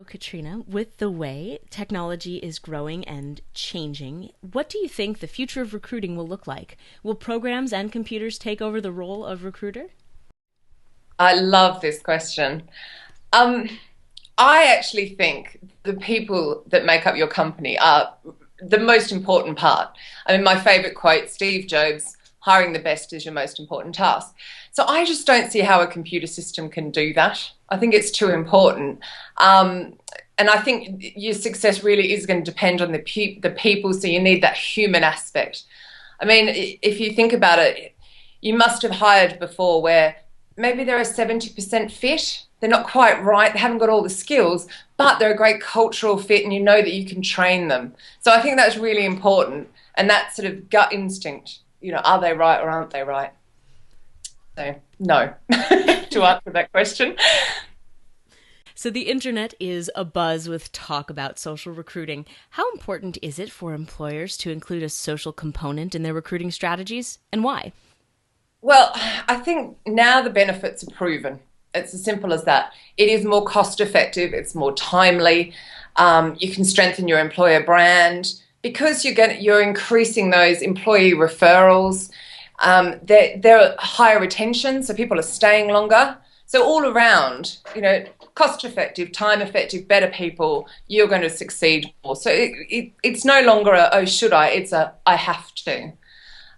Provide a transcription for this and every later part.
Katrina, with the way technology is growing and changing, what do you think the future of recruiting will look like? Will programs and computers take over the role of recruiter? I love this question. Um, I actually think the people that make up your company are the most important part. I mean, my favorite quote, Steve Jobs, hiring the best is your most important task. So I just don't see how a computer system can do that. I think it's too important. And I think your success really is going to depend on the people, so you need that human aspect. I mean, if you think about it, you must have hired before where maybe they're a 70% fit. They're not quite right. They haven't got all the skills, but they're a great cultural fit and you know that you can train them. So I think that's really important. And that sort of gut instinct, are they right or aren't they right? So, no, to answer that question. So the internet is abuzz with talk about social recruiting. How important is it for employers to include a social component in their recruiting strategies, and why? Well, I think now the benefits are proven. It's as simple as that. It is more cost effective, it's more timely. You can strengthen your employer brand because you're increasing those employee referrals. There are higher retention, so people are staying longer. So all around, cost effective, time effective, better people, you're going to succeed more. So it's no longer a, oh, should I? It's a, I have to.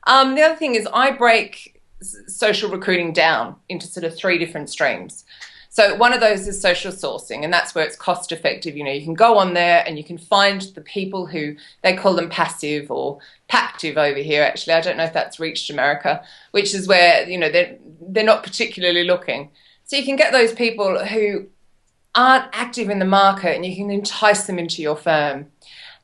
The other thing is I break social recruiting down into sort of three different streams. So one of those is social sourcing, and that's where it's cost effective. You can go on there and you can find the people who, they call them passive or pactive over here, actually. I don't know if that's reached America, which is where, they're not particularly looking. So you can get those people who aren't active in the market and you can entice them into your firm.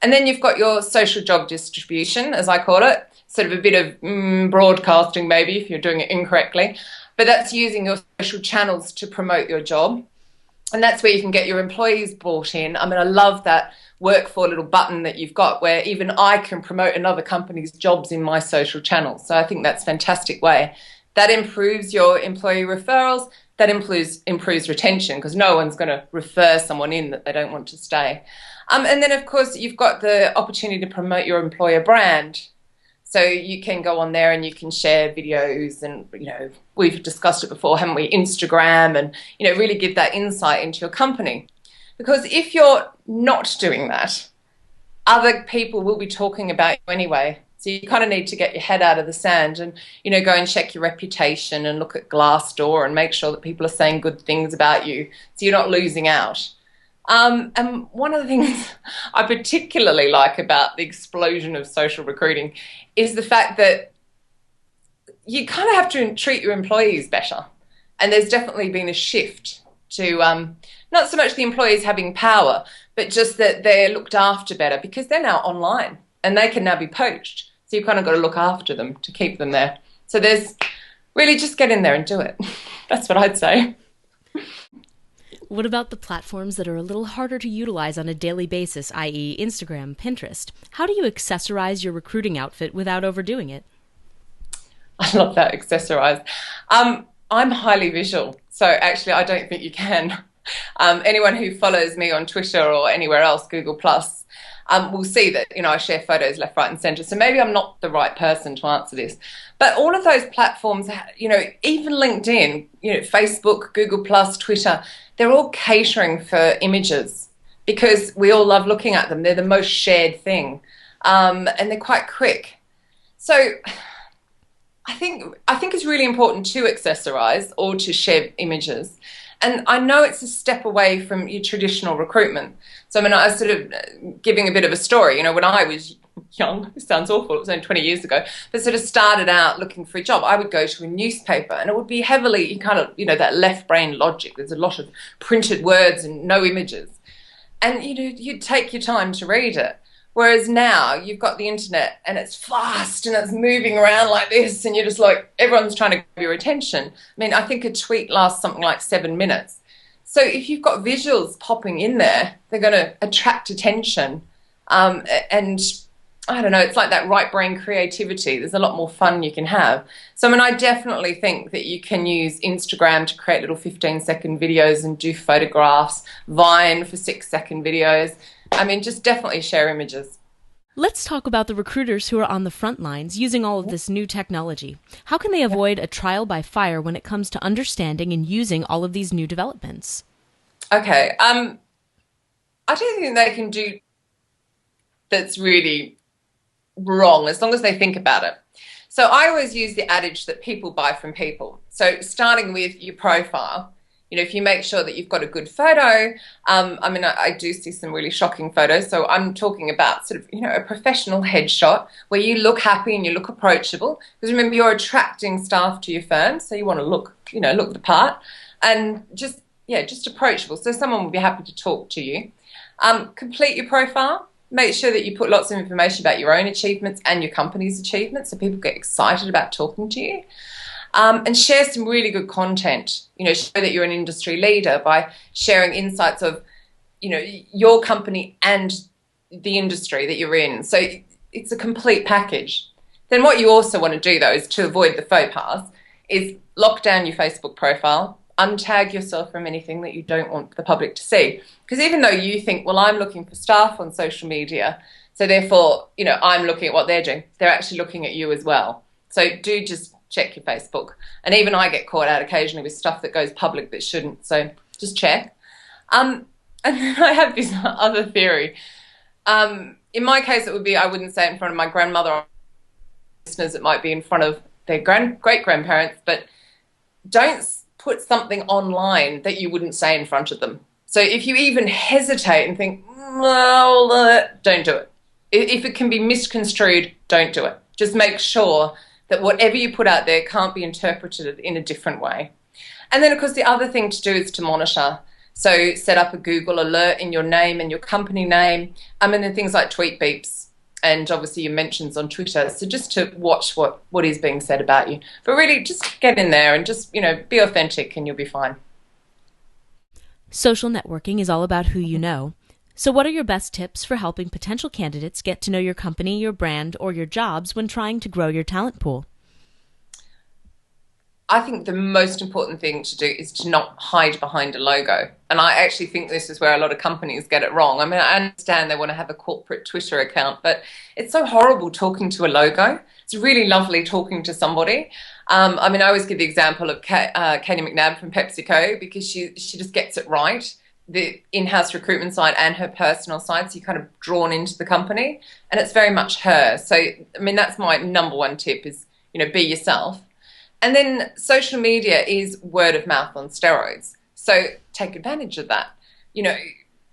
And then you've got your social job distribution, as I call it, sort of a bit of broadcasting maybe if you're doing it incorrectly, but that's using your social channels to promote your job. And that's where you can get your employees brought in. I mean, I love that work for little button that you've got where even I can promote another company's jobs in my social channels. So I think that's a fantastic way. That improves your employee referrals. That improves retention because no one's going to refer someone in that they don't want to stay. And then, of course, you've got the opportunity to promote your employer brand. So you can go on there and you can share videos and, we've discussed it before, haven't we? Instagram and, really give that insight into your company. Because if you're not doing that, other people will be talking about you anyway. So you kind of need to get your head out of the sand and, go and check your reputation and look at Glassdoor and make sure that people are saying good things about you so you're not losing out. And one of the things I particularly like about the explosion of social recruiting is the fact that you kind of have to treat your employees better. And there's definitely been a shift to not so much the employees having power, but just that they're looked after better because they're now online and they can now be poached. So you've kind of got to look after them to keep them there. So there's really just get in there and do it. That's what I'd say. What about the platforms that are a little harder to utilize on a daily basis, i.e. Instagram, Pinterest? How do you accessorize your recruiting outfit without overdoing it? I love that, accessorize. I'm highly visual, so actually I don't think you can. Anyone who follows me on Twitter or anywhere else, Google Plus, will see that I share photos left, right, and centre. So maybe I'm not the right person to answer this, but all of those platforms, even LinkedIn, Facebook, Google Plus, Twitter, they're all catering for images because we all love looking at them. They're the most shared thing, and they're quite quick. So I think it's really important to accessorize or to share images. And I know it's a step away from your traditional recruitment. So, I was sort of giving a bit of a story. When I was young, it sounds awful, it was only 20 years ago, but sort of started out looking for a job, I would go to a newspaper and it would be heavily kind of, that left brain logic. There's a lot of printed words and no images. And, you'd take your time to read it. Whereas now you've got the internet and it's fast and it's moving around like this and you're just like, everyone's trying to grab your attention. I think a tweet lasts something like 7 minutes. So if you've got visuals popping in there, they're going to attract attention. And I don't know, it's like that right brain creativity. There's a lot more fun you can have. So, I mean, I definitely think that you can use Instagram to create little 15-second videos and do photographs, Vine for 6-second videos. I mean, just definitely share images. Let's talk about the recruiters who are on the front lines using all of this new technology. How can they avoid a trial by fire when it comes to understanding and using all of these new developments? Okay, I don't think they can do that's really wrong as long as they think about it. So I always use the adage that people buy from people. So starting with your profile, you know, if you make sure that you've got a good photo, I mean, I do see some really shocking photos. So I'm talking about sort of, you know, a professional headshot where you look happy and you look approachable. Because remember, you're attracting staff to your firm, so you want to look, you know, look the part, and just, yeah, just approachable. So someone will be happy to talk to you. Complete your profile. Make sure that you put lots of information about your own achievements and your company's achievements so people get excited about talking to you. And share some really good content. You know, show that you're an industry leader by sharing insights of, you know, your company and the industry that you're in. So it's a complete package. Then what you also want to do, though, is to avoid the faux pas, is lock down your Facebook profile, untag yourself from anything that you don't want the public to see. Because even though you think, well, I'm looking for staff on social media, so therefore, you know, I'm looking at what they're doing, they're actually looking at you as well. So do just check your Facebook. And even I get caught out occasionally with stuff that goes public that shouldn't. So just check. And then I have this other theory. In my case, it would be I wouldn't say it in front of my grandmother. Listeners, it might be in front of their great-grandparents, but don't put something online that you wouldn't say in front of them. So if you even hesitate and think, well, don't do it. If it can be misconstrued, don't do it. Just make sure that whatever you put out there can't be interpreted in a different way. And then, of course, the other thing to do is to monitor. So set up a Google alert in your name and your company name, and then things like tweet beeps and obviously your mentions on Twitter. So just to watch what is being said about you. But really just get in there and just, you know, be authentic and you'll be fine. Social networking is all about who you know. So what are your best tips for helping potential candidates get to know your company, your brand, or your jobs when trying to grow your talent pool? I think the most important thing to do is to not hide behind a logo. And I actually think this is where a lot of companies get it wrong. I mean, I understand they want to have a corporate Twitter account, but it's so horrible talking to a logo. It's really lovely talking to somebody. I mean, I always give the example of Katie McNabb from PepsiCo because she just gets it right. The in-house recruitment side and her personal side, so you're kind of drawn into the company, and it's very much her. So, I mean, that's my number one tip is, you know, be yourself. And then social media is word of mouth on steroids. So take advantage of that. You know,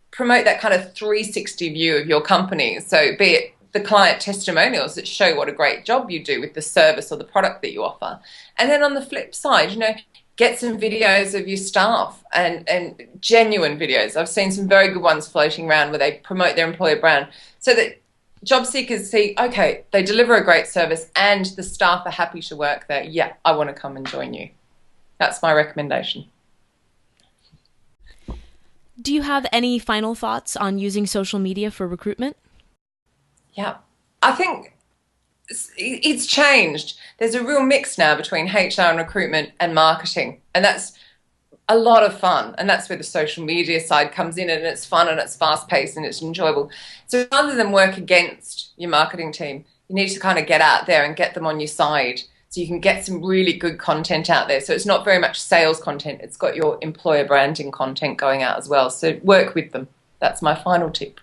promote that kind of 360 view of your company. So be it the client testimonials that show what a great job you do with the service or the product that you offer. And then on the flip side, you know, get some videos of your staff and genuine videos. I've seen some very good ones floating around where they promote their employer brand so that job seekers see, okay, they deliver a great service and the staff are happy to work there. Yeah, I want to come and join you. That's my recommendation. Do you have any final thoughts on using social media for recruitment? Yeah, I think it's changed. There's a real mix now between HR and recruitment and marketing, and that's a lot of fun. And that's where the social media side comes in, and it's fun and it's fast-paced and it's enjoyable. So rather than work against your marketing team, you need to kind of get out there and get them on your side so you can get some really good content out there. So it's not very much sales content. It's got your employer branding content going out as well. So work with them. That's my final tip.